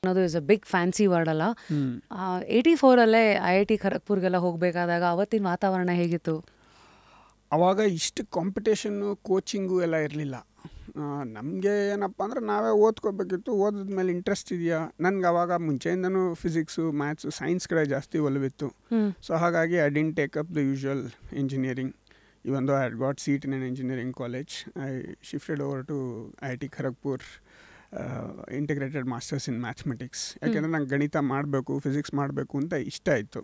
ಅನ್ನೋದು is a big fancy word ಅಲ್ಲ. 84 IIT ಖರಗ್ಪುರ್ಗೆಲ್ಲ ಹೋಗಬೇಕಾದಾಗ ಅವತ್ತಿನ ವಾತಾವರಣ ಹೇಗಿತ್ತು? ಆವಾಗ ಇಷ್ಟು ಕಾಂಪಿಟೇಷನ್ನು ಕೋಚಿಂಗು ಎಲ್ಲ ಇರಲಿಲ್ಲ. ನಮಗೆ ಏನಪ್ಪ ಅಂದರೆ ನಾವೇ ಓದ್ಕೋಬೇಕಿತ್ತು. ಓದಿದ ಮೇಲೆ ಇಂಟ್ರೆಸ್ಟ್ ಇದೆಯಾ, ನನಗೆ ಆವಾಗ ಮುಂಚೆಯಿಂದನೂ ಫಿಸಿಕ್ಸು ಮ್ಯಾಥ್ಸು ಸೈನ್ಸ್ ಕಡೆ ಜಾಸ್ತಿ ಒಲವಿತ್ತು. ಸೊ ಹಾಗಾಗಿ I didn't take up the usual engineering. even though I had got seat in an engineering college, I shifted over to IIT Kharagpur, integrated masters in mathematics. ಯಾಕೆಂದರೆ ನಂಗೆ ಗಣಿತ ಮಾಡಬೇಕು, physics ಮಾಡಬೇಕು ಅಂತ ಇಷ್ಟ ಇತ್ತು.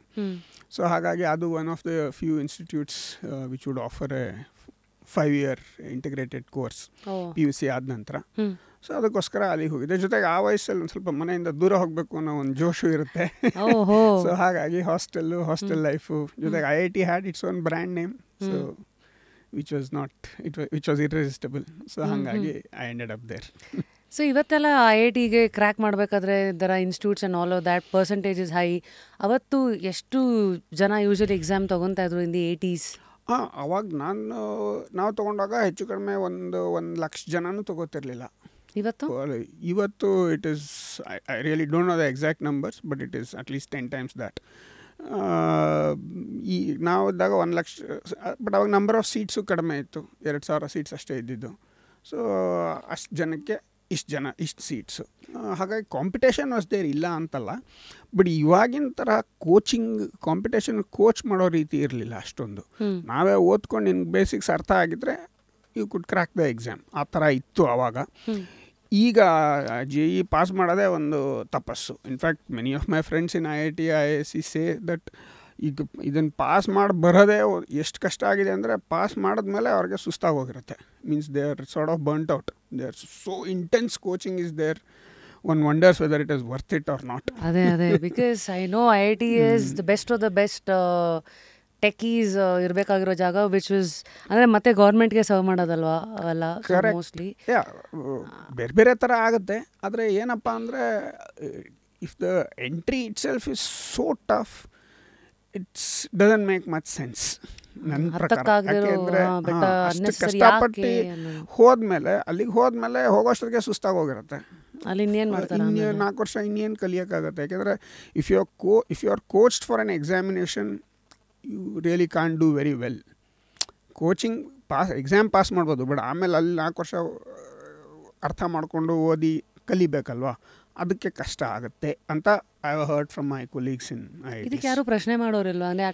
ಸೊ ಹಾಗಾಗಿ ಅದು one of the few institutes which wood offer A 5-year integrated course PUC ಆದ ನಂತರ. ಸೊ ಅದಕ್ಕೋಸ್ಕರ ಅಲ್ಲಿಗೆ ಹೋಗಿದ್ದೆ. ಜೊತೆಗೆ ಆ ವಯಸ್ಸಲ್ಲಿ ಒಂದು ಸ್ವಲ್ಪ ಮನೆಯಿಂದ ದೂರ ಹೋಗಬೇಕು ಅನ್ನೋ ಒಂದು ಜೋಶು ಇರುತ್ತೆ. ಸೊ ಹಾಗಾಗಿ ಹಾಸ್ಟೆಲ್ ಲೈಫು, ಜೊತೆಗೆ IIT had its own brand name, so which was irresistible. So ಹಾಗಾಗಿ I ended up there. So ಇವತ್ತೆಲ್ಲ IITಗೆ ಕ್ರ್ಯಾಕ್ ಮಾಡಬೇಕಾದ್ರೆ there are institutes and all of that, percentage is high. ಅವತ್ತು ಎಷ್ಟು ಜನ ಯೂಶಲಿ ಎಕ್ಸಾಮ್ ತೊಗೊತಾ ಇದ್ರು in the 80s? ಅವಾಗ ನಾವು ತೊಗೊಂಡಾಗ ಹೆಚ್ಚು ಕಡಿಮೆ 1,00,000 ಜನನೂ ತೊಗೋತಿರ್ಲಿಲ್ಲ. ಇವತ್ತು it is, I really don't know the exact numbers, but it is at least 10 times that. ಈ ನಾವು ಇದ್ದಾಗ 1,00,000, ಬಟ್ ಅವಾಗ ನಂಬರ್ ಆಫ್ ಸೀಟ್ಸು ಕಡಿಮೆ ಇತ್ತು, 2,000 ಸೀಟ್ಸ್ ಅಷ್ಟೇ ಇದ್ದಿದ್ದು. ಸೊ ಅಷ್ಟು ಜನಕ್ಕೆ ಇಷ್ಟು ಸೀಟ್ಸು. ಹಾಗಾಗಿ ಕಾಂಪಿಟೇಷನ್ ದೇರ್ ಇಲ್ಲ ಅಂತಲ್ಲ, ಬಟ್ ಇವಾಗಿನ ಥರ ಕಾಂಪಿಟೇಷನ್ ಕೋಚ್ ಮಾಡೋ ರೀತಿ ಇರಲಿಲ್ಲ ಅಷ್ಟೊಂದು. ನಾವೇ ಓದ್ಕೊಂಡು ನಿನ್ಗೆ ಬೇಸಿಕ್ಸ್ ಅರ್ಥ ಆಗಿದ್ರೆ you could crack the exam, ಆ ಥರ ಇತ್ತು ಆವಾಗ. ಈಗ JEE ಪಾಸ್ ಮಾಡೋದೇ ಒಂದು ತಪಸ್ಸು. In fact many of my friends in IIT IISc say that ಈಗ ಇದನ್ನು ಪಾಸ್ ಮಾಡಿ ಬರೋದೇ ಎಷ್ಟು ಕಷ್ಟ ಆಗಿದೆ ಅಂದರೆ, ಪಾಸ್ ಮಾಡಿದ್ಮೇಲೆ ಅವ್ರಿಗೆ ಸುಸ್ತಾಗೋಗಿರುತ್ತೆ. Means they are sort of burnt out. They are so intense coaching is there. One wonders whether it is worth it or not. ಅದೇ because I know IIT is the best of the best techies ಇರಬೇಕಾಗಿರೋ ಜಾಗ, which was ಅಂದರೆ ಮತ್ತೆ ಗೌರ್ಮೆಂಟ್ಗೆ serve ಮಾಡೋದಲ್ವಾ ಅವೆಲ್ಲ mostly. ಬೇರೆ ಬೇರೆ ಥರ ಆಗುತ್ತೆ. ಆದರೆ ಏನಪ್ಪ ಅಂದರೆ, if the entry it self is so tough, it's doesn't make much sense ನನ್ನ ಪ್ರಕಾರ. ಯಾಕೆಂದರೆ ಅಷ್ಟು ಕಷ್ಟಪಟ್ಟು ಅಲ್ಲಿಗೆ ಹೋದ್ಮೇಲೆ ಹೋಗೋಷ್ಟರಿಗೆ ಸುಸ್ತಾಗೋಗಿರುತ್ತೆ. ಅಲ್ಲಿ ಇನ್ನೇನು ಮಾಡ್ತಾರೆ, 4 ವರ್ಷ ಇನ್ನೇನು ಕಲಿಯೋಕ್ಕಾಗತ್ತೆ. ಯಾಕೆಂದರೆ if you are coached for an examination, you really can't do very well. Coaching exam pass ಮಾಡ್ಬೋದು, ಬಟ್ ಆಮೇಲೆ ಅಲ್ಲಿ 4 ವರ್ಷ ಅರ್ಥ ಮಾಡಿಕೊಂಡು ಓದಿ ಕಲಿಬೇಕಲ್ವಾ, ಅದಕ್ಕೆ ಕಷ್ಟ ಆಗುತ್ತೆ ಅಂತ I have heard from my colleagues in IIT. ಇದಕ್ಕೆ ಯಾರು ಪ್ರಶ್ನೆ ಮಾಡೋರಿಲ್ಲ ಅಂದರೆ ಆ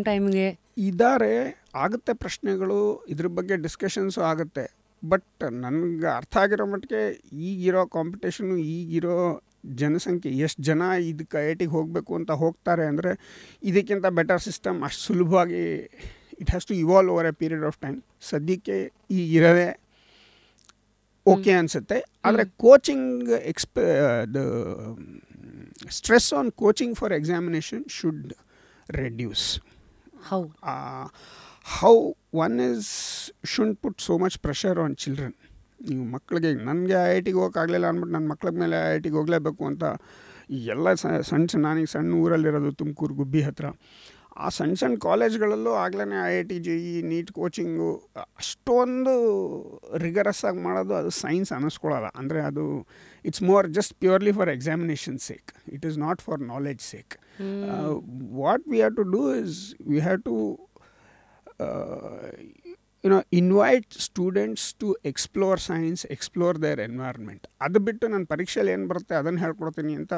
ಟೈಮ್ಗೆ ಇದ್ದಾರೆ, ಆಗುತ್ತೆ ಪ್ರಶ್ನೆಗಳು, ಇದ್ರ ಬಗ್ಗೆ ಡಿಸ್ಕಷನ್ಸು ಆಗುತ್ತೆ. ಬಟ್ ನನಗೆ ಅರ್ಥ ಆಗಿರೋ ಮಟ್ಟಿಗೆ ಈಗಿರೋ ಕಾಂಪಿಟೇಷನು, ಈಗಿರೋ ಜನಸಂಖ್ಯೆ, ಎಷ್ಟು ಜನ ಇದಕ್ಕೆ IITಗೆ ಹೋಗಬೇಕು ಅಂತ ಹೋಗ್ತಾರೆ ಅಂದರೆ, ಇದಕ್ಕಿಂತ ಬೆಟರ್ ಸಿಸ್ಟಮ್ ಅಷ್ಟು ಸುಲಭವಾಗಿ it has to evolve over a period of time. ಸದ್ಯಕ್ಕೆ ಈಗಿರೋದೇ ಓಕೆ ಅನಿಸುತ್ತೆ. ಆದರೆ coaching the stress on coaching for examination should reduce. How one should put so much pressure on children. ನೀವು ಮಕ್ಕಳಿಗೆ, ನನಗೆ IITಗೆ ಹೋಗೋಕ್ಕಾಗಲಿಲ್ಲ ಅಂದ್ಬಿಟ್ಟು ನನ್ನ ಮಕ್ಳ ಮೇಲೆ IITಗೆ ಹೋಗಲೇಬೇಕು ಅಂತ ಎಲ್ಲ ನಾನೀಗ ಸಣ್ಣ ಊರಲ್ಲಿರೋದು ತುಮಕೂರು ಗುಬ್ಬಿ ಹತ್ರ. ಆ ಸಣ್ಣ ಕಾಲೇಜ್ಗಳಲ್ಲೂ ಆಗಲೇ IIT JEE ನೀಟ್ ಕೋಚಿಂಗು ಅಷ್ಟೊಂದು ರಿಗರಸ್ ಆಗಿ ಮಾಡೋದು, ಅದು ಸೈನ್ಸ್ ಅನ್ನಿಸ್ಕೊಳ್ಳಲ್ಲ. ಅಂದರೆ ಅದು it's more just purely for examination sake, it is not for knowledge sake. What we have to do is we have to invite students to explore science, explore their environment. ಅದು ಬಿಟ್ಟು ನಾನು ಪರೀಕ್ಷೆಯಲ್ಲಿ ಏನು ಬರುತ್ತೆ ಅದನ್ನು ಹೇಳ್ಕೊಡ್ತೀನಿ ಅಂತ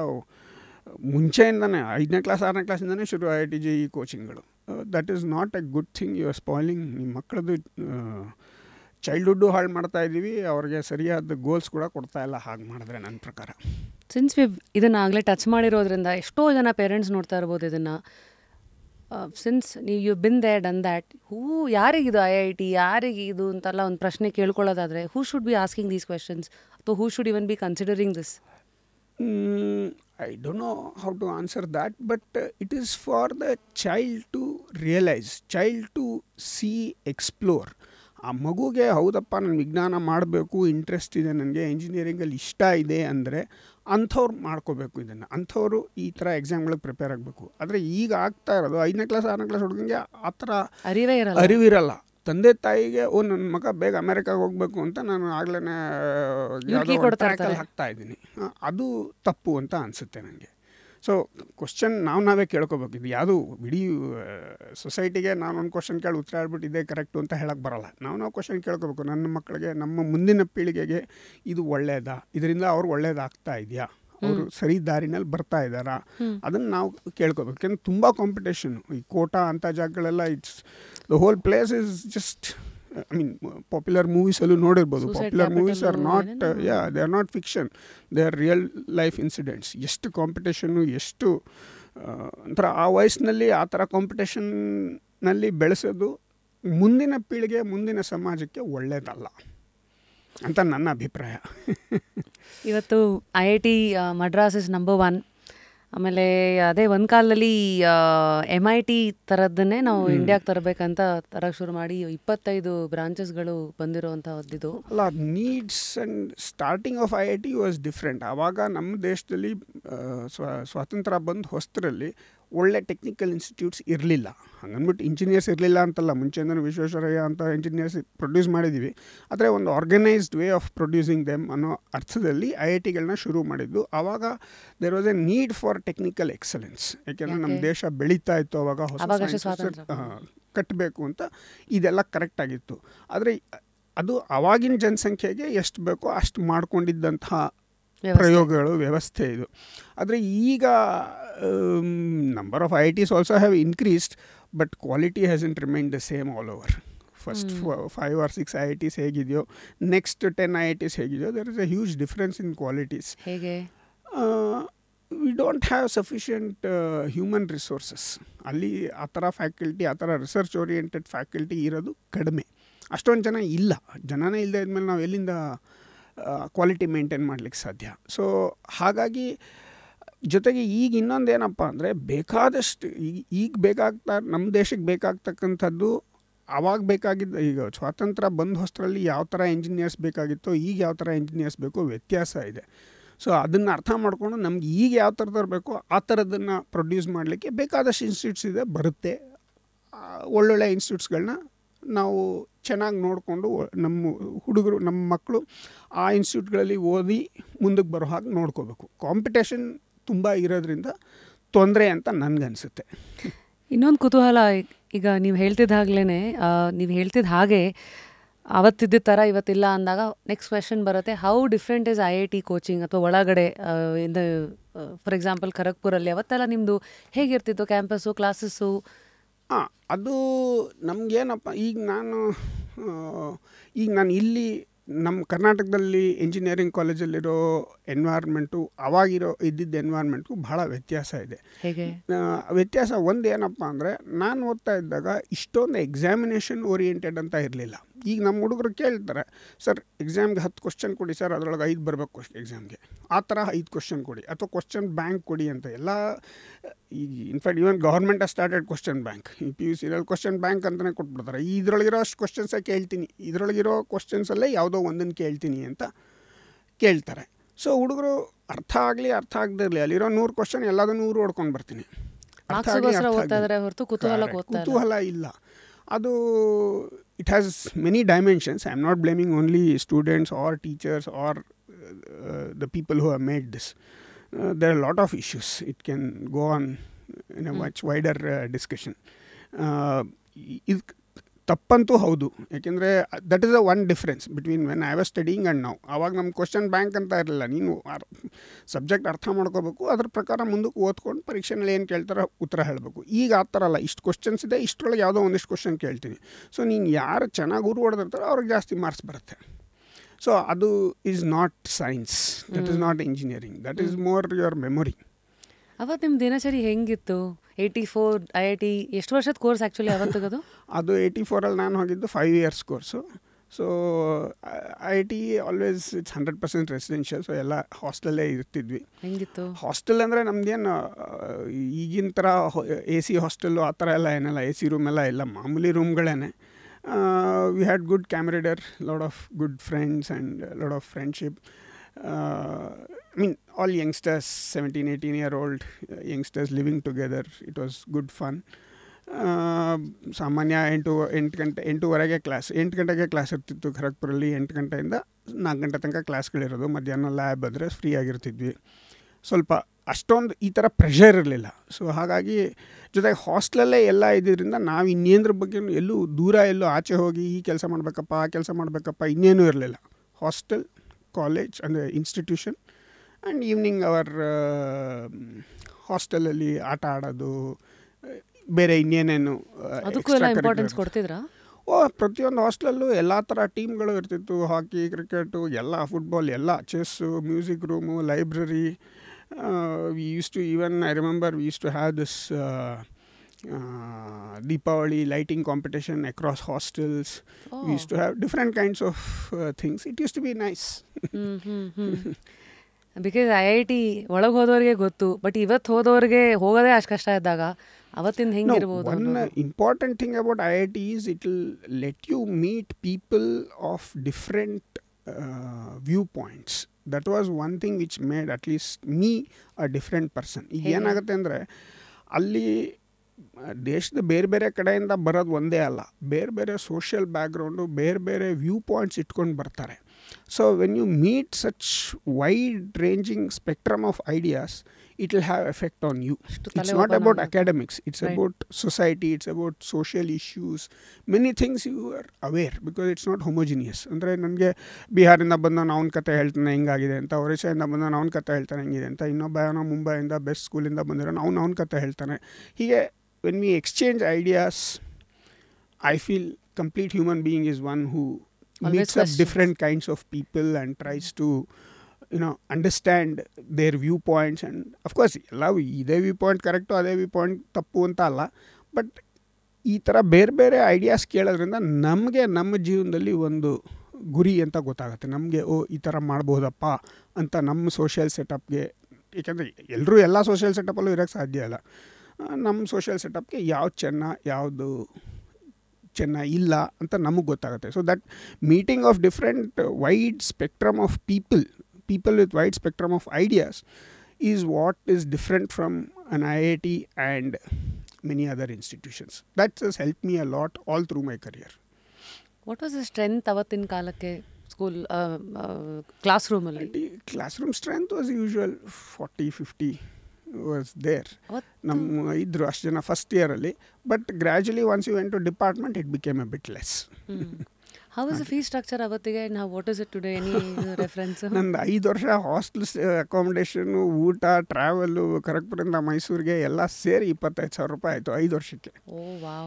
ಮುಂಚೆಯಿಂದನೇ 5ನೇ ಕ್ಲಾಸ್ 6ನೇ ಕ್ಲಾಸಿಂದನೇ ಶುರು IIT JEE ಕೋಚಿಂಗ್ಗಳು. That is not a good thing. You are spoiling ನಿಮ್ಮ ಮಕ್ಕಳದ್ದು ಚೈಲ್ಡ್ಹುಡ್ಡು ಹಾಳು ಮಾಡ್ತಾ ಇದ್ದೀವಿ, ಅವ್ರಿಗೆ ಸರಿಯಾದ ಗೋಲ್ಸ್ ಕೂಡ ಕೊಡ್ತಾ ಇಲ್ಲ ಹಾಗೆ ಮಾಡಿದ್ರೆ ನನ್ನ ಪ್ರಕಾರ. ಸಿನ್ಸ್ ಇದನ್ನು ಆಗಲೇ ಟಚ್ ಮಾಡಿರೋದ್ರಿಂದ ಎಷ್ಟೋ ಜನ ಪೇರೆಂಟ್ಸ್ ನೋಡ್ತಾ ಇರ್ಬೋದು ಇದನ್ನು. Since you been there done that, ಯಾರಿಗಿದು IIT, ಯಾರಿಗಿದು ಅಂತೆಲ್ಲ ಒಂದು ಪ್ರಶ್ನೆ ಕೇಳ್ಕೊಳ್ಳೋದಾದರೆ, who should be asking these questions, ಅಥವಾ who should even be considering this? I don't know how to answer that, but it is for the child to realize, child to see, explore. ಆ ಮಗುಗೆ ಹೌದಪ್ಪ ನಾನು ವಿಜ್ಞಾನ ಮಾಡಬೇಕು, interest ಇದೆ, ನನಗೆ ಇಂಜಿನಿಯರಿಂಗಲ್ಲಿ ಇಷ್ಟ ಇದೆ ಅಂದರೆ ಅಂಥವ್ರು ಮಾಡ್ಕೋಬೇಕು ಇದನ್ನು. ಅಂಥವರು ಈ ಥರ ಎಕ್ಸಾಮ್ಗಳಿಗೆ ಪ್ರಿಪೇರ್ ಆಗಬೇಕು. ಆದರೆ ಈಗ ಆಗ್ತಾ ಇರೋದು 5ನೇ ಕ್ಲಾಸ್ 6ನೇ ಕ್ಲಾಸ್ ಹುಡುಗಂಗೆ ಆ ಥರ ಅರಿವಿರಲ್ಲ. ತಂದೆ ತಾಯಿಗೆ ನನ್ನ ಮಗ ಬೇಗ ಅಮೆರಿಕಾಗೆ ಹೋಗಬೇಕು ಅಂತ ನಾನು ಆಗಲೇ ಟ್ರ್ಯಾಕಲ್ಲಿ ಹಾಕ್ತಾ ಇದ್ದೀನಿ. ಅದು ತಪ್ಪು ಅಂತ ಅನಿಸುತ್ತೆ ನನಗೆ. ಸೊ ಕ್ವಶನ್ ನಾವೇ ಕೇಳ್ಕೊಬೇಕು. ಇದು ಯಾವುದು ಇಡೀ ಸೊಸೈಟಿಗೆ ನಾನೊಂದು ಕ್ವಶನ್ ಕೇಳಿ ಉತ್ತರ ಹೇಳ್ಬಿಟ್ಟು ಇದೇ ಕರೆಕ್ಟು ಅಂತ ಹೇಳಕ್ಕೆ ಬರೋಲ್ಲ. ನಾವು ಕ್ವಶನ್ ಕೇಳ್ಕೊಬೇಕು. ನನ್ನ ಮಕ್ಕಳಿಗೆ, ನಮ್ಮ ಮುಂದಿನ ಪೀಳಿಗೆಗೆ ಇದು ಒಳ್ಳೆಯದಾ, ಇದರಿಂದ ಅವ್ರು ಒಳ್ಳೇದಾಗ್ತಾ ಇದೆಯಾ, ಅವರು ಸರಿ ದಾರಿನಲ್ಲಿ ಬರ್ತಾ ಇದ್ದಾರಾ, ಅದನ್ನು ನಾವು ಕೇಳ್ಕೊಬೇಕು. ಯಾಕೆಂದ್ರೆ ತುಂಬ ಕಾಂಪಿಟೇಷನ್. ಈ ಕೋಟಾ ಅಂಥ ಜಾಗಗಳೆಲ್ಲ it's the whole place is just, I mean popular ಮೂವೀಸಲ್ಲೂ ನೋಡಿರ್ಬೋದು. Popular movies are not, they are not fiction, they are real life incidents. ಎಷ್ಟು ಕಾಂಪಿಟೇಷನ್ನು, ಎಷ್ಟು ಒಂಥರ ಆ ವಯಸ್ಸಿನಲ್ಲಿ ಆ ಥರ ಕಾಂಪಿಟೇಷನ್ನಲ್ಲಿ ಬೆಳೆಸೋದು ಮುಂದಿನ ಪೀಳಿಗೆ, ಮುಂದಿನ ಸಮಾಜಕ್ಕೆ ಒಳ್ಳೆಯದಲ್ಲ ಅಂತ ನನ್ನ ಅಭಿಪ್ರಾಯ. ಇವತ್ತು IIT ಮಡ್ರಾಸ್ ಇಸ್ ನಂಬರ್ 1. ಆಮೇಲೆ ಅದೇ ಒಂದು ಕಾಲದಲ್ಲಿ MIT ಥರದ್ದನ್ನೇ ನಾವು ಇಂಡಿಯಾಗೆ ತರಬೇಕಂತ ತರಕ್ಕೆ ಶುರು ಮಾಡಿ 25 ಬ್ರಾಂಚಸ್ಗಳು ಬಂದಿರೋವಂಥದ್ದು. ಅಲ್ಲ, needs and starting of IIT was different. ಆವಾಗ ನಮ್ಮ ದೇಶದಲ್ಲಿ ಸ್ವಾತಂತ್ರ್ಯ ಬಂದು ಹೊಸರಲ್ಲಿ ಒಳ್ಳೆ ಟೆಕ್ನಿಕಲ್ ಇನ್ಸ್ಟಿಟ್ಯೂಟ್ಸ್ ಇರಲಿಲ್ಲ. ಹಂಗನ್ಬಿಟ್ಟು ಇಂಜಿನಿಯರ್ಸ್ ಇರಲಿಲ್ಲ ಅಂತಲ್ಲ, ಮುಂಚೆಯಿಂದನೂ ವಿಶ್ವೇಶ್ವರಯ್ಯ ಅಂತ ಇಂಜಿನಿಯರ್ಸ್ ಪ್ರೊಡ್ಯೂಸ್ ಮಾಡಿದ್ದೀವಿ. ಆದರೆ ಒಂದು organised way of producing them ಅನ್ನೋ ಅರ್ಥದಲ್ಲಿ IITಗಳನ್ನ ಶುರು ಮಾಡಿದ್ದು. ಆವಾಗ there was a need for technical excellence. ಯಾಕೆಂದರೆ ನಮ್ಮ ದೇಶ ಬೆಳೀತಾ ಇತ್ತು ಆವಾಗ, ಹೊಸ ಕಟ್ಟಬೇಕು ಅಂತ. ಇದೆಲ್ಲ ಕರೆಕ್ಟಾಗಿತ್ತು. ಆದರೆ ಅದು ಆವಾಗಿನ ಜನಸಂಖ್ಯೆಗೆ ಎಷ್ಟು ಬೇಕೋ ಅಷ್ಟು ಮಾಡ್ಕೊಂಡಿದ್ದಂತಹ ಪ್ರಯೋಗಗಳು, ವ್ಯವಸ್ಥೆ ಇದು. ಆದರೆ ಈಗ number of IITs also have increased, but quality hasn't remain the same all over. First 5 or 6 IITs ಹೇಗಿದೆಯೋ, ನೆಕ್ಸ್ಟ್ 10 IITs ಹೇಗಿದೆಯೋ, there is a huge difference in qualities. ಹೇಗೆ? We don't have sufficient human resources. ಅಲ್ಲಿ ಆ ಥರ faculty, ಆ ಥರ research oriented faculty ಇರೋದು ಕಡಿಮೆ. ಅಷ್ಟೊಂದು ಜನ ಇಲ್ಲ. ಜನನೇ ಇಲ್ಲದೆ ಇದ್ಮೇಲೆ ನಾವು ಎಲ್ಲಿಂದ ಕ್ವಾಲಿಟಿ ಮೇಂಟೈನ್ ಮಾಡಲಿಕ್ಕೆ ಸಾಧ್ಯ? ಸೊ ಹಾಗಾಗಿ, ಜೊತೆಗೆ ಈಗ ಇನ್ನೊಂದು ಏನಪ್ಪ ಅಂದರೆ, ಬೇಕಾದಷ್ಟು ಈಗ ಬೇಕಾಗ್ತಾ, ನಮ್ಮ ದೇಶಕ್ಕೆ ಬೇಕಾಗ್ತಕ್ಕಂಥದ್ದು ಆವಾಗ ಬೇಕಾಗಿದ್ದು, ಈಗ ಸ್ವಾತಂತ್ರ್ಯ ಬಂದ ಹೊಸರಲ್ಲಿ ಯಾವ ಥರ ಇಂಜಿನಿಯರ್ಸ್ ಬೇಕಾಗಿತ್ತೋ ಈಗ ಯಾವ ಥರ ಇಂಜಿನಿಯರ್ಸ್ ಬೇಕೋ ವ್ಯತ್ಯಾಸ ಇದೆ. ಸೊ ಅದನ್ನು ಅರ್ಥ ಮಾಡಿಕೊಂಡು ನಮ್ಗೆ ಈಗ ಯಾವ ಥರದ್ದು ಬೇಕೋ ಆ ಥರದನ್ನು ಪ್ರೊಡ್ಯೂಸ್ ಮಾಡಲಿಕ್ಕೆ ಬೇಕಾದಷ್ಟು ಇನ್ಸ್ಟಿಟ್ಯೂಟ್ಸ್ ಇದೆ, ಬರುತ್ತೆ. ಒಳ್ಳೊಳ್ಳೆ ಇನ್ಸ್ಟಿಟ್ಯೂಟ್ಸ್ಗಳನ್ನ ನಾವು ಚೆನ್ನಾಗಿ ನೋಡಿಕೊಂಡು ನಮ್ಮ ಹುಡುಗರು, ನಮ್ಮ ಮಕ್ಕಳು ಆ ಇನ್ಸ್ಟಿಟ್ಯೂಟ್ಗಳಲ್ಲಿ ಓದಿ ಮುಂದಕ್ಕೆ ಬರೋ ಹಾಗೆ ನೋಡ್ಕೋಬೇಕು. ಕಾಂಪಿಟೇಷನ್ ತುಂಬ ಇರೋದ್ರಿಂದ ತೊಂದರೆ ಅಂತ ನನಗನ್ಸುತ್ತೆ. ಇನ್ನೊಂದು ಕುತೂಹಲ, ಈಗ ನೀವು ಹೇಳ್ತಿದ್ದಾಗಲೇ, ನೀವು ಹೇಳ್ತಿದ್ದ ಹಾಗೆ ಅವತ್ತಿದ್ದ ಥರ ಇವತ್ತಿಲ್ಲ ಅಂದಾಗ ನೆಕ್ಸ್ಟ್ ಕ್ವೆಶನ್ ಬರುತ್ತೆ, how different is IIT coaching ಅಥವಾ ಒಳಗಡೆ ಇಂದ? ಫಾರ್ ಎಕ್ಸಾಂಪಲ್ ಖರಗ್ಪುರಲ್ಲಿ ಅವತ್ತೆಲ್ಲ ನಿಮ್ಮದು ಹೇಗಿರ್ತಿತ್ತು ಕ್ಯಾಂಪಸ್ಸು, ಕ್ಲಾಸಸ್ಸು? ಅದು ನಮಗೇನಪ್ಪ, ಈಗ ನಾನು ಇಲ್ಲಿ ನಮ್ಮ ಕರ್ನಾಟಕದಲ್ಲಿ ಇಂಜಿನಿಯರಿಂಗ್ ಕಾಲೇಜಲ್ಲಿರೋ ಎನ್ವೈರ್ಮೆಂಟು ಅವಾಗಿರೋ ಇದ್ದಿದ್ದ ಎನ್ವೈರ್ಮೆಂಟ್ಗೂ ಭಾಳ ವ್ಯತ್ಯಾಸ ಇದೆ. ಹೇಗೆ ವ್ಯತ್ಯಾಸ? ಒಂದು ಏನಪ್ಪ ಅಂದರೆ, ನಾನು ಓದ್ತಾ ಇದ್ದಾಗ ಇಷ್ಟೊಂದು ಎಕ್ಸಾಮಿನೇಷನ್ ಓರಿಯೆಂಟೆಡ್ ಅಂತ ಇರಲಿಲ್ಲ. ಈಗ ನಮ್ಮ ಹುಡುಗರು ಕೇಳ್ತಾರೆ, ಸರ್ ಎಕ್ಸಾಮ್ಗೆ 10 ಕ್ವಶನ್ ಕೊಡಿ ಸರ್, ಅದರೊಳಗೆ 5 ಬರಬೇಕು ಎಕ್ಸಾಮ್ಗೆ, ಆ ಥರ 5 ಕ್ವಶನ್ ಕೊಡಿ ಅಥವಾ ಕ್ವಶನ್ ಬ್ಯಾಂಕ್ ಕೊಡಿ ಅಂತ ಎಲ್ಲ. ಈಗ in fact even government started question bank. ಈ PUCನಲ್ಲಿ ಕ್ವಶನ್ ಬ್ಯಾಂಕ್ ಅಂತಲೇ ಕೊಟ್ಬಿಡ್ತಾರೆ. ಇದರೊಳಗಿರೋ ಅಷ್ಟು ಕ್ವಶನ್ಸೇ ಕೇಳ್ತೀನಿ, ಇದರೊಳಗಿರೋ ಕ್ವಶನ್ಸಲ್ಲೇ ಯಾವುದೋ ಒಂದನ್ನು ಕೇಳ್ತೀನಿ ಅಂತ ಕೇಳ್ತಾರೆ. ಸೊ ಹುಡುಗರು ಅರ್ಥ ಆಗಲಿ ಅರ್ಥ ಆಗದಿರಲಿ, ಅಲ್ಲಿರೋ 100 ಕ್ವಶನ್ ಎಲ್ಲದನ್ನು 100 ಹೊಡ್ಕೊಂಡು ಬರ್ತೀನಿ. ಕುತೂಹಲ ಇಲ್ಲ. ಅದು it has many dimensions. I am not blaming only students or teachers or the people who have made this. There are a lot of issues. It can go on in a much wider discussion. ಇದು ತಪ್ಪಂತೂ ಹೌದು. ಯಾಕೆಂದರೆ that is a one difference between when I was studying and now. ಆವಾಗ ನಮ್ಮ question bank ಅಂತ ಇರಲಿಲ್ಲ. ನೀನು subject ಅರ್ಥ ಮಾಡ್ಕೋಬೇಕು, ಅದ್ರ ಪ್ರಕಾರ ಮುಂದಕ್ಕೆ ಓದ್ಕೊಂಡು ಪರೀಕ್ಷೆನಲ್ಲಿ ಏನು ಕೇಳ್ತಾರೋ ಉತ್ತರ ಹೇಳಬೇಕು. ಈಗ ಆ ಥರ ಅಲ್ಲ, ಇಷ್ಟು ಕ್ವಶನ್ಸ್ ಇದೆ, ಇಷ್ಟರೊಳಗೆ ಯಾವುದೋ ಒಂದಿಷ್ಟು ಕ್ವಶನ್ ಕೇಳ್ತೀನಿ. ಸೊ ನೀನು ಯಾರು ಚೆನ್ನಾಗಿ ಉರು ಹೊಡೆದಿರ್ತಾರೋ ಅವ್ರಿಗೆ ಜಾಸ್ತಿ ಮಾರ್ಕ್ಸ್ ಬರುತ್ತೆ. ಸೊ ಅದು is not science, that is not engineering, that is more your memory. ಅವತ್ತು ನಿಮ್ಮ ದಿನಚರಿ ಹೆಂಗಿತ್ತು? 84 IIT ಎಷ್ಟು ವರ್ಷದ ಕೋರ್ಸ್ ಆ್ಯಕ್ಚುಲಿ ಅವತ್ತಿಗದು? ಅದು 84ಅಲ್ಲಿ ನಾನು ಹೋಗಿದ್ದು 5 years course. So IIT always it's 100% residential. So ಎಲ್ಲ ಹಾಸ್ಟೆಲ್ಲೇ ಇರ್ತಿದ್ವಿ. ಹೆಂಗಿತ್ತು ಹಾಸ್ಟೆಲ್ ಅಂದರೆ ನಮ್ದೇನು ಈಗಿನ ಥರ AC ಹಾಸ್ಟೆಲ್ಲು ಆ ಥರ ಎಲ್ಲ ಏನಲ್ಲ, AC ರೂಮ್ ಎಲ್ಲ ಇಲ್ಲ, ಮಾಮೂಲಿ ರೂಮ್ಗಳೇ. We had good camaraderie, lot of good friends and lot of friendship. I mean, all youngsters, 17-18-year-old youngsters living together. It was good fun. ಸಾಮಾನ್ಯ 8 ಗಂಟೆವರೆಗೆ ಕ್ಲಾಸ್, 8 ಗಂಟೆಗೆ ಕ್ಲಾಸ್ ಇರ್ತಿತ್ತು ಖರಗ್ಪುರಲ್ಲಿ. 8 ಗಂಟೆಯಿಂದ 4 ಗಂಟೆ ತನಕ ಕ್ಲಾಸ್ಗಳಿರೋದು. ಮಧ್ಯಾಹ್ನ ಲ್ಯಾಬ್ ಆದರೆ ಫ್ರೀ ಆಗಿರ್ತಿದ್ವಿ. ಸ್ವಲ್ಪ ಅಷ್ಟೊಂದು ಈ ಥರ ಪ್ರೆಷರ್ ಇರಲಿಲ್ಲ. ಸೊ ಹಾಗಾಗಿ ಜೊತೆಗೆ ಹಾಸ್ಟ್ಲಲ್ಲೇ ಎಲ್ಲ ಇದ್ದಿದ್ದರಿಂದ ನಾವು ಇನ್ನೇಂದ್ರ ಬಗ್ಗೆ ಎಲ್ಲೂ ದೂರ ಎಲ್ಲೂ ಆಚೆ ಹೋಗಿ ಈ ಕೆಲಸ ಮಾಡಬೇಕಪ್ಪ ಆ ಕೆಲಸ ಮಾಡಬೇಕಪ್ಪ ಇನ್ನೇನೂ ಇರಲಿಲ್ಲ. ಹಾಸ್ಟೆಲ್, ಕಾಲೇಜ್ ಅಂದರೆ ಇನ್ಸ್ಟಿಟ್ಯೂಷನ್, ಆ್ಯಂಡ್ ಈವ್ನಿಂಗ್ ಅವರ್ ಹಾಸ್ಟೆಲಲ್ಲಿ ಆಟ ಆಡೋದು, ಬೇರೆ ಇನ್ನೇನೇನು ಅದಕ್ಕೂ ಎಲ್ಲ ಇಂಪಾರ್ಟೆನ್ಸ್ ಕೊಡ್ತಿದ್ರಾ? ಪ್ರತಿಯೊಂದು ಹಾಸ್ಟೆಲಲ್ಲೂ ಎಲ್ಲ ಥರ ಟೀಮ್ಗಳು ಇರ್ತಿತ್ತು. ಹಾಕಿ, ಕ್ರಿಕೆಟು, ಎಲ್ಲ, ಫುಟ್ಬಾಲ್ ಎಲ್ಲ, chess, music room, library. We used to even I remember we used to have this Deepavali lighting competition across hostels. We used to have different kinds of things. It used to be nice. Because IIT ಒಳಗೆ ಹೋದವ್ರಿಗೆ ಗೊತ್ತು, but ಇವತ್ತು ಹೋದವ್ರಿಗೆ ಹೋಗೋದೇ ಅಷ್ಟು ಕಷ್ಟ ಇದ್ದಾಗ ಅವತ್ತಿಂದ ಹೆಂಗಿರ್ಬೋದು? One important thing about IIT is it will let you meet people of different viewpoints. That was one thing which made at least me a different person. ಈಗ ಏನಾಗುತ್ತೆ ಅಂದರೆ ಅಲ್ಲಿ ದೇಶದ ಬೇರೆ ಬೇರೆ ಕಡೆಯಿಂದ ಬರೋದು ಒಂದೇ ಅಲ್ಲ, ಬೇರೆ ಬೇರೆ ಸೋಷಿಯಲ್ ಬ್ಯಾಕ್ಗ್ರೌಂಡು, ಬೇರೆ ಬೇರೆ ವ್ಯೂ ಪಾಯಿಂಟ್ಸ್ ಇಟ್ಕೊಂಡು ಬರ್ತಾರೆ. So when you meet such wide ranging spectrum of ideas, it will have effect on you. It's not about academics, it's about society, it's about social issues, many things you are aware because it's not homogeneous. ಅಂದರೆ ನನಗೆ ಬಿಹಾರಿಂದ ಬಂದವನು ಅವನ ಕತೆ ಹೇಳ್ತಾನೆ ಹಿಂಗಾಗಿದೆ ಅಂತ, ಒರಿಸ್ಸಾಯಿಂದ ಬಂದವನು ಅವನ ಕತೆ ಹೇಳ್ತಾನೆ ಹಿಂಗಿದೆ ಅಂತ, ಇನ್ನೊಬ್ಬ ಮುಂಬೈಯಿಂದ ಬೆಸ್ಟ್ ಸ್ಕೂಲಿಂದ ಬಂದಿರೋನು ಅವನ ಕತೆ ಹೇಳ್ತಾನೆ. ಹೀಗೆ when we exchange ideas, I feel complete human being is one who meets up different kinds of people and tries to understand their viewpoints. And of course ಎಲ್ಲ ಇದೇ ವ್ಯೂ ಪಾಯಿಂಟ್ ಕರೆಕ್ಟು ಅದೇ view point ತಪ್ಪು ಅಂತ ಅಲ್ಲ, but ಈ ಥರ ಬೇರೆ ಬೇರೆ ಐಡಿಯಾಸ್ ಕೇಳೋದ್ರಿಂದ ನಮಗೆ ನಮ್ಮ ಜೀವನದಲ್ಲಿ ಒಂದು ಗುರಿ ಅಂತ ಗೊತ್ತಾಗುತ್ತೆ. ನಮಗೆ ಈ ಥರ ಮಾಡ್ಬೋದಪ್ಪ ಅಂತ ನಮ್ಮ ಸೋಷಿಯಲ್ ಸೆಟಪ್ಗೆ. ಏಕೆಂದರೆ ಎಲ್ಲರೂ ಎಲ್ಲ ಸೋಷಿಯಲ್ ಸೆಟಪಲ್ಲೂ ಇರೋಕ್ಕೆ ಸಾಧ್ಯ ಇಲ್ಲ. ನಮ್ಮ ಸೋಷಿಯಲ್ ಸೆಟಪ್ಗೆ ಯಾವುದು ಚೆನ್ನ ಇಲ್ಲ ಅಂತ ನಮಗೆ ಗೊತ್ತಾಗುತ್ತೆ. So that meeting of different wide spectrum of people with wide spectrum of ideas is what is different from an IIT and many other institutions. That has helped me a lot all through my career. What was the strength avattin kalakke school classroom alli? Classroom strength was usual 40-50 was there. ನಮ್ಮ ಇದ್ರು ಅಷ್ಟು ಜನ first ಇಯರಲ್ಲಿ, but gradually once you went to department it became a bit less. How is the fee structure ಅವತ್ತಿಗೆ? Now what is it today? Any reference? ನಂದು 5 ವರ್ಷ hostel accommodation, ಊಟ, travel, ಖರಗ್ಪುರಿಂದ ಮೈಸೂರಿಗೆ ಎಲ್ಲ ಸೇರಿ 25,000 ರೂಪಾಯಿ ಆಯಿತು 5 ವರ್ಷಕ್ಕೆ. Oh wow.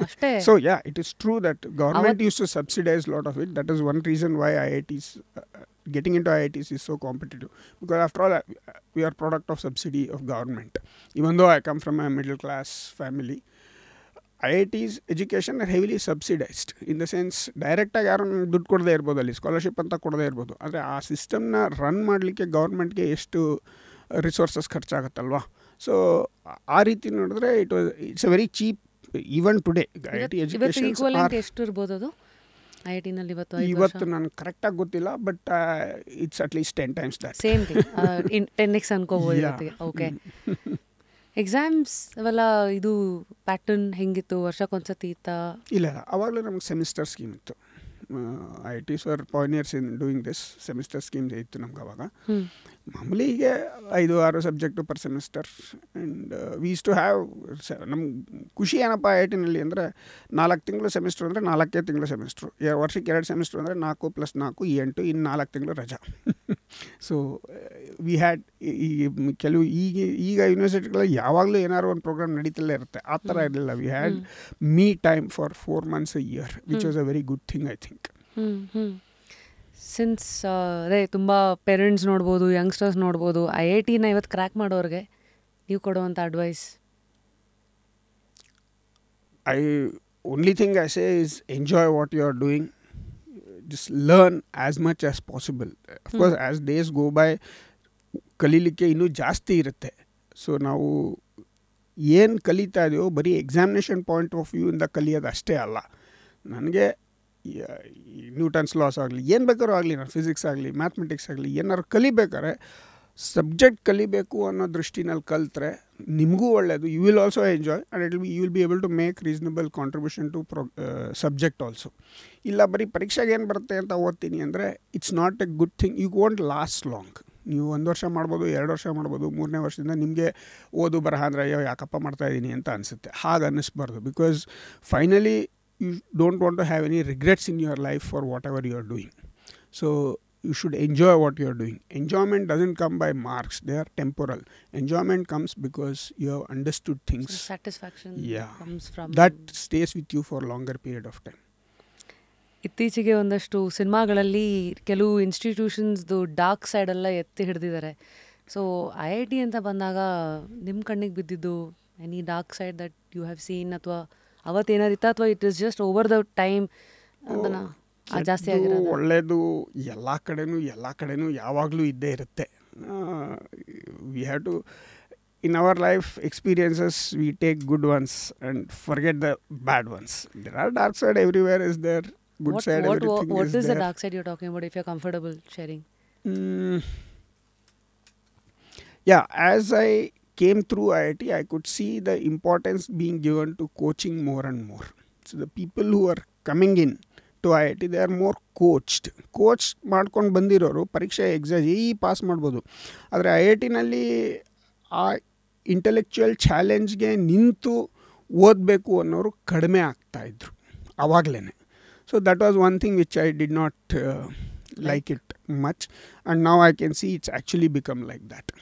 ಅಷ್ಟೇ. So yeah, it is true that government used to subsidize a lot of it. That is one reason why IITs getting into IITs is so competitive, because after all we are product of subsidy of government. Even though I come from a middle class family, IITs education are heavily subsidized in the sense ಡೈರೆಕ್ಟಾಗಿ ಯಾರು ದುಡ್ಡು ಕೊಡದೇ ಇರ್ಬೋದು, ಅಲ್ಲಿ scholarship ಅಂತ ಕೊಡದೇ ಇರ್ಬೋದು, ಆದರೆ ಆ ಸಿಸ್ಟಮ್ನ ರನ್ ಮಾಡಲಿಕ್ಕೆ ಗೌರ್ಮೆಂಟ್ಗೆ ಎಷ್ಟು ರಿಸೋರ್ಸಸ್ ಖರ್ಚಾಗತ್ತಲ್ವಾ. ಸೊ ಆ ರೀತಿ ನೋಡಿದ್ರೆ it's a very cheap even today. IIT education ಎಷ್ಟು ಇರ್ಬೋದು ಅದು IIT-ನಲ್ಲಿ ಇವತ್ತು ನನಗೆ ಕರೆಕ್ಟಾಗಿ ಗೊತ್ತಿಲ್ಲ, but it's at least 10 times that. Same thing 10x ಅನ್ಕೋಬೋದು ಇವತ್ತಿಗೆ. ಓಕೆ. ಎಕ್ಸಾಮ್ಸ್ ಅವೆಲ್ಲ ಇದು ಪ್ಯಾಟರ್ನ್ ಹೆಂಗಿತ್ತು? ವರ್ಷಕ್ಕೊಂದ್ಸತಿ ಇತ್ತಾ? ಇಲ್ಲ, ಅವಾಗಲೂ ನಮಗೆ ಸೆಮಿಸ್ಟರ್ ಸ್ಕೀಮ್ ಇತ್ತು. IITs were pioneers in doing this. Semester scheme ಇತ್ತು ನಮ್ಗೆ ಅವಾಗ. ಮಾಮೂಲಿ ಹೀಗೆ 5-6 subject per semester. And we used to have ನಮ್ಗೆ ಖುಷಿ ಏನಪ್ಪ IIT-ನಲ್ಲಿ ಅಂದರೆ 4 ತಿಂಗಳು ಸೆಮಿಸ್ಟ್ರು ಅಂದರೆ 4 ತಿಂಗಳು ಸೆಮಿಸ್ಟ್ರು, ವರ್ಷಕ್ಕೆ 2 ಸೆಮಿಸ್ಟ್ರು ಅಂದರೆ 4 + 4 8, ಇನ್ನು 4 ತಿಂಗಳು ರಜಾ. ಸೊ ವಿ ಹ್ಯಾಡ್ ಕೆಲವು ಈಗ ಯೂನಿವರ್ಸಿಟಿಗಳಲ್ಲಿ ಯಾವಾಗಲೂ ಏನಾದ್ರು ಒಂದು ಪ್ರೋಗ್ರಾಮ್ ನಡೀತಲೇ ಇರುತ್ತೆ, ಆ ಥರ ಇರಲಿಲ್ಲ. We had me time for 4 months a year, which was a very good thing I think. Since ಅದೇ ತುಂಬ ಪೇರೆಂಟ್ಸ್ ನೋಡ್ಬೋದು, ಯಂಗ್ಸ್ಟರ್ಸ್ ನೋಡ್ಬೋದು, IIT-ನ ಇವತ್ತು ಕ್ರ್ಯಾಕ್ ಮಾಡೋರಿಗೆ ನೀವು ಕೊಡುವಂಥ advice? only thing I say is enjoy what you are doing. Just learn as much as possible. Of course, as days go by, ಕಲೀಲಿಕ್ಕೆ ಇನ್ನೂ ಜಾಸ್ತಿ ಇರುತ್ತೆ. ಸೊ ನಾವು ಏನು ಕಲಿತಾ ಇದೆಯೋ ಬರೀ ಎಕ್ಸಾಮಿನೇಷನ್ ಪಾಯಿಂಟ್ ಆಫ್ ವ್ಯೂಯಿಂದ ಕಲಿಯೋದು ಅಷ್ಟೇ ಅಲ್ಲ. ನನಗೆ ನ್ಯೂಟನ್ಸ್ ಲಾಸ್ ಆಗಲಿ ಏನು ಬೇಕಾದ್ರೂ ಆಗಲಿ, ನಾನು ಫಿಸಿಕ್ಸ್ ಆಗಲಿ ಮ್ಯಾಥಮೆಟಿಕ್ಸ್ ಆಗಲಿ ಏನಾದ್ರು ಕಲಿಬೇಕಾದ್ರೆ ಸಬ್ಜೆಕ್ಟ್ ಕಲಿಬೇಕು ಅನ್ನೋ ದೃಷ್ಟಿನಲ್ಲಿ ಕಲಿತ್ರೆ ನಿಮಗೂ ಒಳ್ಳೆಯದು. You will also enjoy and you will be able to make reasonable contribution to subject also. ಇಲ್ಲ ಬರೀ ಪರೀಕ್ಷೆಗೆ ಏನು ಬರುತ್ತೆ ಅಂತ ಓದ್ತೀನಿ ಅಂದರೆ it's not a good thing. You won't last long. ನೀವು 1 ವರ್ಷ ಮಾಡ್ಬೋದು, 2 ವರ್ಷ ಮಾಡ್ಬೋದು, 3ನೇ ವರ್ಷದಿಂದ ನಿಮಗೆ ಓದು ಬರಹ ಅಂದರೆ ಅಯ್ಯೋ ಯಾಕಪ್ಪ ಮಾಡ್ತಾಯಿದ್ದೀನಿ ಅಂತ ಅನಿಸುತ್ತೆ. ಹಾಗೆ ಅನ್ನಿಸ್ಬಾರ್ದು. Because finally you don't want to have any regrets in your life for whatever you are doing. So you should enjoy what you are doing. Enjoyment doesn't come by marks. They are temporal. Enjoyment comes because you have understood things. So satisfaction comes from that stays with you for longer period of time. ಇತ್ತೀಚೆಗೆ ಒಂದಷ್ಟು ಸಿನಿಮಾಗಳಲ್ಲಿ ಕೆಲವು ಇನ್ಸ್ಟಿಟ್ಯೂಷನ್ಸ್ದು dark side ಎಲ್ಲ ಎತ್ತಿ ಹಿಡಿದಿದ್ದಾರೆ. So IIT ಅಂತ ಬಂದಾಗ ನಿಮ್ಮ ಕಣ್ಣಿಗೆ ಬಿದ್ದಿದ್ದು any dark side that you have seen, ಅಥವಾ ಅವತ್ತೇನಾದಿತ್ತ, ಅಥವಾ it is just over the time ಅದನ್ನು ಜಾಸ್ತಿ ಆಗಿರೋದು? ಒಳ್ಳೆಯದು ಎಲ್ಲ ಕಡೆನೂ ಯಾವಾಗಲೂ ಇದ್ದೇ ಇರುತ್ತೆ. We have to in our life experiences we take good ones and forget the bad ones. There are dark side everywhere is there, good side everything what is is there. The dark side you're talking about, if you're comfortable sharing? Yeah, as I came through IIT I could see the importance being given to coaching more and more. So the people who are coming in to IIT they are more coach ಮಾಡ್ಕೊಂಡು ಬಂದಿರೋರು ಪರೀಕ್ಷೆ exam pass ಮಾಡ್ಬೋದು. ಆದರೆ IITನಲ್ಲಿ ಆ intellectual ಚಾಲೆಂಜ್ಗೆ ನಿಂತು ಓದಬೇಕು ಅನ್ನೋರು ಕಡಿಮೆ ಆಗ್ತಾಯಿದ್ರು ಆವಾಗಲೇ. So that was one thing which I did not like it much, and now I can see it's actually become like that.